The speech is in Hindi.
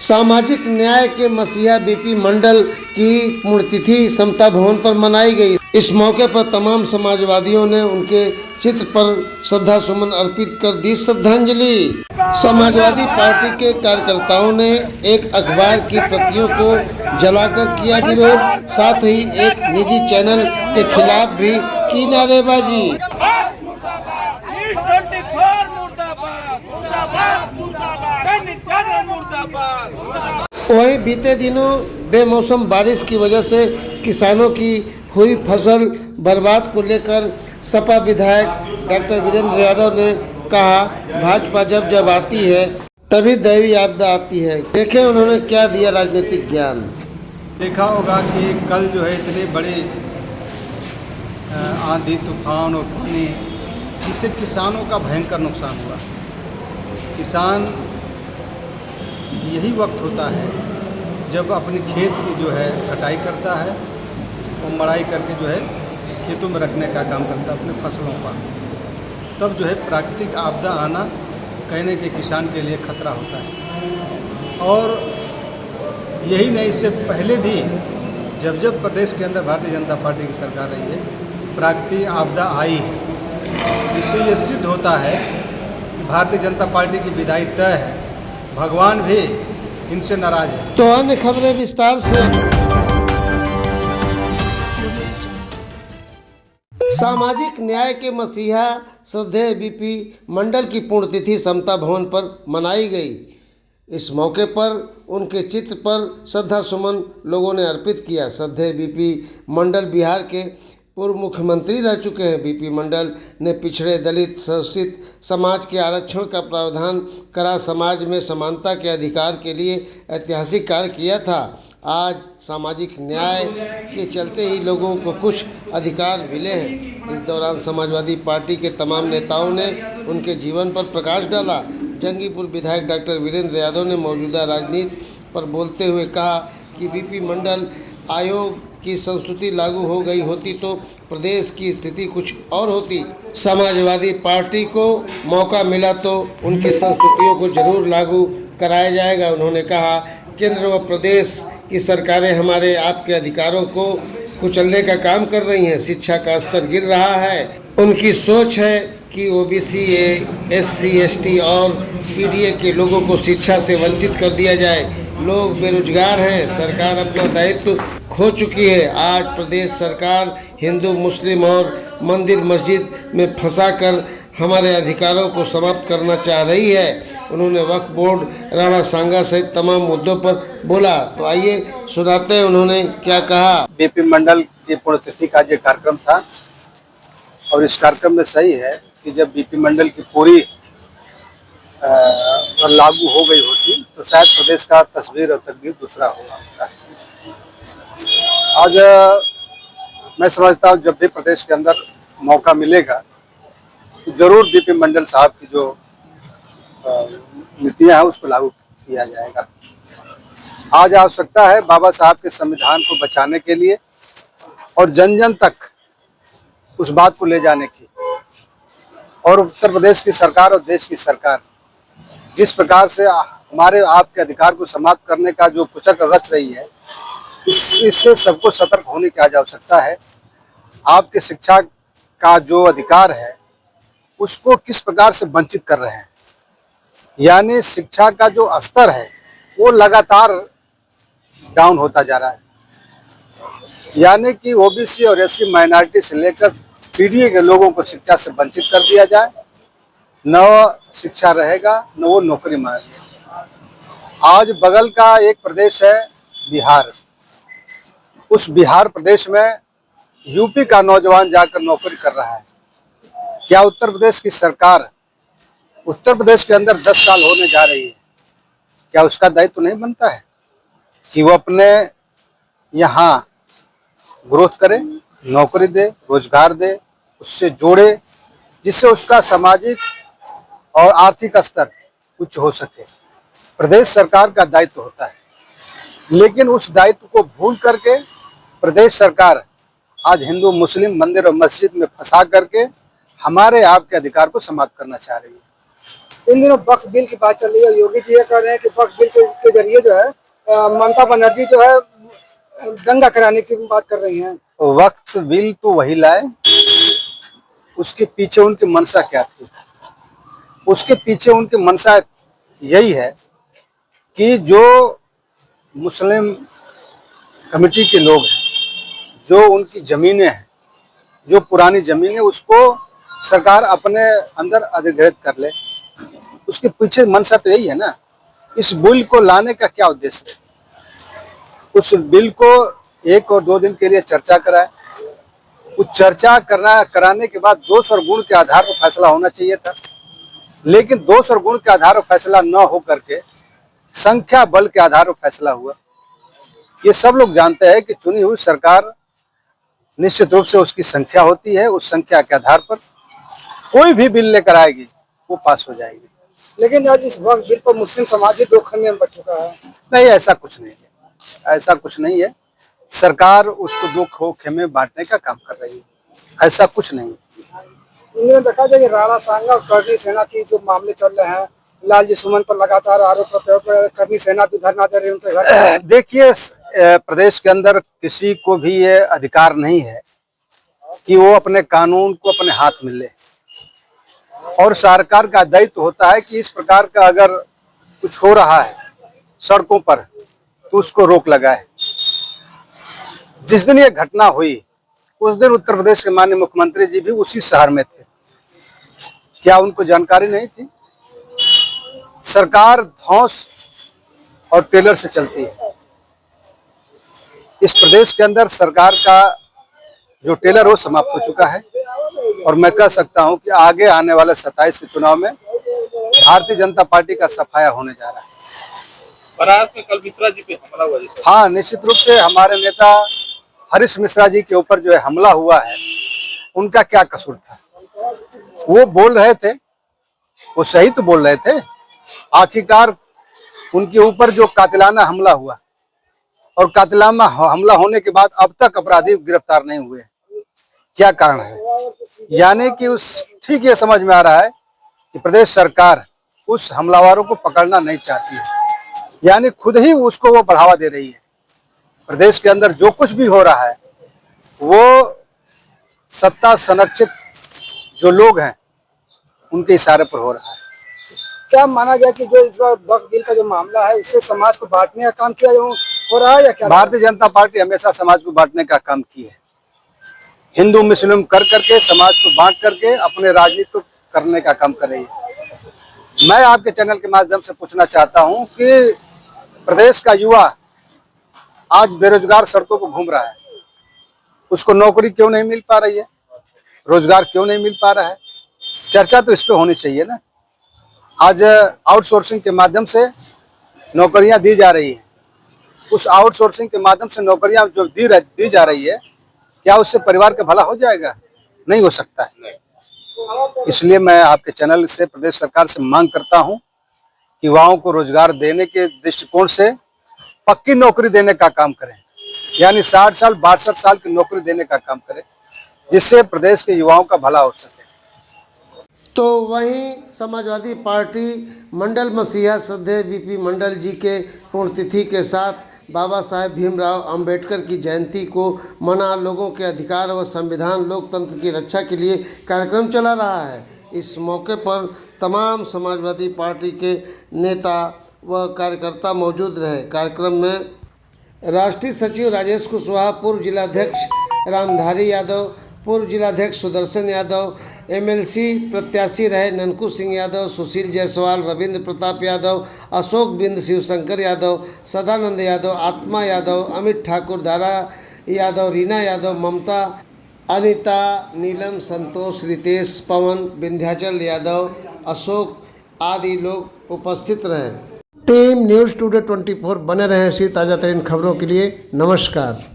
सामाजिक न्याय के मसीहा बीपी मंडल की पुण्यतिथि समता भवन पर मनाई गई। इस मौके पर तमाम समाजवादियों ने उनके चित्र पर श्रद्धा सुमन अर्पित कर दी श्रद्धांजलि। समाजवादी पार्टी के कार्यकर्ताओं ने एक अखबार की प्रतियों को जलाकर किया विरोध, साथ ही एक निजी चैनल के खिलाफ भी की नारेबाजी। वहीं बीते दिनों बेमौसम बारिश की वजह से किसानों की हुई फसल बर्बाद को लेकर सपा विधायक डॉक्टर वीरेंद्र यादव ने कहा, भाजपा जब आती है तभी दैवी आपदा आती है। देखें उन्होंने क्या दिया राजनीतिक ज्ञान। देखा होगा कि कल जो है इतने बड़े आंधी तूफान और पानी, जिससे किसानों का भयंकर नुकसान हुआ। किसान यही वक्त होता है जब अपने खेत की जो है कटाई करता है और मड़ाई करके जो है खेतों में रखने का काम करता है अपने फसलों का। तब जो है प्राकृतिक आपदा आना कहने के किसान के लिए खतरा होता है। और यही नहीं, इससे पहले भी जब प्रदेश के अंदर भारतीय जनता पार्टी की सरकार रही है, प्राकृतिक आपदा आई है। इससे ये सिद्ध होता है कि भारतीय जनता पार्टी की विदाई तय है, भगवान भी इनसे नाराज है। तो अन्य खबरें विस्तार से। सामाजिक न्याय के मसीहा श्रद्धेय बीपी मंडल की पुण्यतिथि समता भवन पर मनाई गई। इस मौके पर उनके चित्र पर श्रद्धा सुमन लोगों ने अर्पित किया। श्रद्धेय बीपी मंडल बिहार के पूर्व मुख्यमंत्री रह चुके हैं। बीपी मंडल ने पिछड़े दलित शोषित समाज के आरक्षण का प्रावधान करा समाज में समानता के अधिकार के लिए ऐतिहासिक कार्य किया था। आज सामाजिक न्याय के चलते ही लोगों को कुछ अधिकार मिले हैं। इस दौरान समाजवादी पार्टी के तमाम नेताओं ने उनके जीवन पर प्रकाश डाला। जंगीपुर विधायक डॉक्टर वीरेंद्र यादव ने मौजूदा राजनीति पर बोलते हुए कहा कि बीपी मंडल आयोग की संस्कृति लागू हो गई होती तो प्रदेश की स्थिति कुछ और होती। समाजवादी पार्टी को मौका मिला तो उनकी संस्कृतियों को जरूर लागू कराया जाएगा। उन्होंने कहा, केंद्र व प्रदेश की सरकारें हमारे आपके अधिकारों को कुचलने का काम कर रही हैं। शिक्षा का स्तर गिर रहा है। उनकी सोच है कि ओबीसी, एससी, एसटी और पीडीए के लोगों को शिक्षा से वंचित कर दिया जाए। लोग बेरोजगार हैं, सरकार अपना दायित्व खो चुकी है। आज प्रदेश सरकार हिंदू, मुस्लिम और मंदिर मस्जिद में फंसाकर हमारे अधिकारों को समाप्त करना चाह रही है। उन्होंने वक्फ बोर्ड, राणा सांगा सहित तमाम मुद्दों पर बोला। तो आइए सुनाते हैं उन्होंने क्या कहा। बीपी मंडल की पुण्यतिथि का ये कार्यक्रम था और इस कार्यक्रम में सही है कि जब बीपी मंडल की पूरी लागू हो गई होती तो शायद प्रदेश का तस्वीर और तकदीर दूसरा होगा। आज मैं समझता हूँ जब भी प्रदेश के अंदर मौका मिलेगा तो जरूर बीपी मंडल साहब की जो नीतियाँ हैं उसको लागू किया जाएगा। आज आवश्यकता है बाबा साहब के संविधान को बचाने के लिए और जन जन तक उस बात को ले जाने की। और उत्तर प्रदेश की सरकार और देश की सरकार जिस प्रकार से हमारे आपके अधिकार को समाप्त करने का जो कुचक्र रच रही है, इससे सबको सतर्क होने की आज आवश्यकता है। आपके शिक्षा का जो अधिकार है उसको किस प्रकार से वंचित कर रहे हैं, यानी शिक्षा का जो स्तर है वो लगातार डाउन होता जा रहा है। यानी कि ओबीसी और एससी माइनॉरिटी से लेकर पीडीए के लोगों को शिक्षा से वंचित कर दिया जाए। न शिक्षा रहेगा न वो नौकरी मारेगा। आज बगल का एक प्रदेश है बिहार, उस बिहार प्रदेश में यूपी का नौजवान जाकर नौकरी कर रहा है। क्या उत्तर प्रदेश की सरकार उत्तर प्रदेश के अंदर 10 साल होने जा रही है, क्या उसका दायित्व नहीं बनता है कि वो अपने यहाँ ग्रोथ करे, नौकरी दे, रोजगार दे, उससे जोड़े, जिससे उसका सामाजिक और आर्थिक स्तर उच्च हो सके। प्रदेश सरकार का दायित्व होता है, लेकिन उस दायित्व को भूल करके प्रदेश सरकार आज हिंदू मुस्लिम मंदिर और मस्जिद में फंसा करके हमारे आपके अधिकार को समाप्त करना चाह रही है। इन दिनों वक्फ बिल की बात चल रही है। योगी जी ये कह रहे हैं कि वक्फ बिल के जरिए जो है ममता बनर्जी जो है दंगा कराने की बात कर रही हैं। वक्फ बिल तो वही लाए, उसके पीछे उनकी मंशा क्या थी? उसके पीछे उनकी मंशा यही है कि जो मुस्लिम कमेटी के लोग हैं, जो उनकी जमीनें हैं, जो पुरानी जमीन है, उसको सरकार अपने अंदर अधिग्रहित कर ले। उसके पीछे मंशा तो यही है ना। इस बिल को लाने का क्या उद्देश्य है? उस बिल को 1 और 2 दिन के लिए चर्चा कराए। उस चर्चा कराने के बाद दोष और गुण के आधार पर फैसला होना चाहिए था, लेकिन दोष और गुण के आधार पर फैसला न हो करके संख्या बल के आधार पर फैसला हुआ। ये सब लोग जानते हैं कि चुनी हुई सरकार निश्चित रूप से उसकी संख्या होती है, उस संख्या के आधार पर कोई भी बिल लेकर आएगी वो पास हो जाएगी। लेकिन आज इस वक्फ बिल पर मुस्लिम समाज ही 2 खंड में बट चुका है। नहीं, ऐसा कुछ नहीं है, ऐसा कुछ नहीं है। सरकार उसको 2 खेमे में बांटने का काम कर रही है, ऐसा कुछ नहीं है। इनमें देखा जाए राणा सांगा और करनी सेना की जो मामले चल रहे हैं, लालजी सुमन पर लगातार आरोप प्रत्यारोप, करनी सेना भी धरना दे रही है उनके घर। देखिए, प्रदेश के अंदर किसी को भी ये अधिकार नहीं है कि वो अपने कानून को अपने हाथ में ले, और सरकार का दायित्व होता है कि इस प्रकार का अगर कुछ हो रहा है सड़कों पर तो उसको रोक लगाए। जिस दिन ये घटना हुई उस दिन उत्तर प्रदेश के माननीय मुख्यमंत्री जी भी उसी शहर में थे। क्या उनको जानकारी नहीं थी? सरकार धौंस और टेलर से चलती है। इस प्रदेश के अंदर सरकार का जो टेलर वो समाप्त हो चुका है, और मैं कह सकता हूं कि आगे आने वाले 27 के चुनाव में भारतीय जनता पार्टी का सफाया होने जा रहा है। बनारस में कल मिश्रा जी पे हमला हुआ। हाँ, निश्चित रूप से हमारे नेता हरीश मिश्रा जी के ऊपर जो है हमला हुआ है, उनका क्या कसूर था? वो बोल रहे थे, वो सही तो बोल रहे थे। आखिरकार उनके ऊपर जो कातिलाना हमला हुआ, और कातिलाना हमला होने के बाद अब तक अपराधी गिरफ्तार नहीं हुए, क्या कारण है? यानी कि ठीक ये समझ में आ रहा है कि प्रदेश सरकार उस हमलावरों को पकड़ना नहीं चाहती है, यानी खुद ही उसको वो बढ़ावा दे रही है। प्रदेश के अंदर जो कुछ भी हो रहा है वो सत्ता संरक्षित जो लोग हैं उनके इशारे पर हो रहा है। क्या माना जाए कि जो इस बार वक्फ बिल का जो मामला है उससे समाज को बांटने का काम किया हो रहा है या क्या? भारतीय जनता पार्टी हमेशा समाज को बांटने का काम की है। हिंदू मुस्लिम कर करके समाज को बांट करके अपने राजनीति को करने का काम कर रही है। मैं आपके चैनल के माध्यम से पूछना चाहता हूं कि प्रदेश का युवा आज बेरोजगार सड़कों पर घूम रहा है, उसको नौकरी क्यों नहीं मिल पा रही है? रोजगार क्यों नहीं मिल पा रहा है? चर्चा तो इस पे होनी चाहिए ना। आज आउटसोर्सिंग के माध्यम से नौकरियां दी जा रही है। उस आउटसोर्सिंग के माध्यम से नौकरियां जो दी जा रही है, क्या उससे परिवार का भला हो जाएगा? नहीं हो सकता है। इसलिए मैं आपके चैनल से प्रदेश सरकार से मांग करता हूं कि युवाओं को रोजगार देने के दृष्टिकोण से पक्की नौकरी देने का काम करें, यानी 60 साल 62 साल की नौकरी देने का काम करें, जिससे प्रदेश के युवाओं का भला हो सके। तो वहीं समाजवादी पार्टी मंडल मसीहा श्रद्धेय बीपी मंडल जी के पुण्यतिथि के साथ बाबा साहेब भीमराव अंबेडकर की जयंती को मना लोगों के अधिकार व संविधान लोकतंत्र की रक्षा के लिए कार्यक्रम चला रहा है। इस मौके पर तमाम समाजवादी पार्टी के नेता व कार्यकर्ता मौजूद रहे। कार्यक्रम में राष्ट्रीय सचिव राजेश कुशवाहा, पूर्व जिलाध्यक्ष रामधारी यादव, पूर्व जिलाध्यक्ष सुदर्शन यादव, एमएलसी प्रत्याशी रहे ननकू सिंह यादव, सुशील जायसवाल, रविंद्र प्रताप यादव, अशोक बिंद, शिवशंकर यादव, सदानंद यादव, आत्मा यादव, अमित ठाकुर, दारा यादव, रीना यादव, ममता, अनीता, नीलम, संतोष, रितेश, पवन, विंध्याचल यादव, अशोक आदि लोग उपस्थित रहे। टीम न्यूज़ टुडे 24 बने रहें ऐसी ताज़ा तरीन खबरों के लिए। नमस्कार।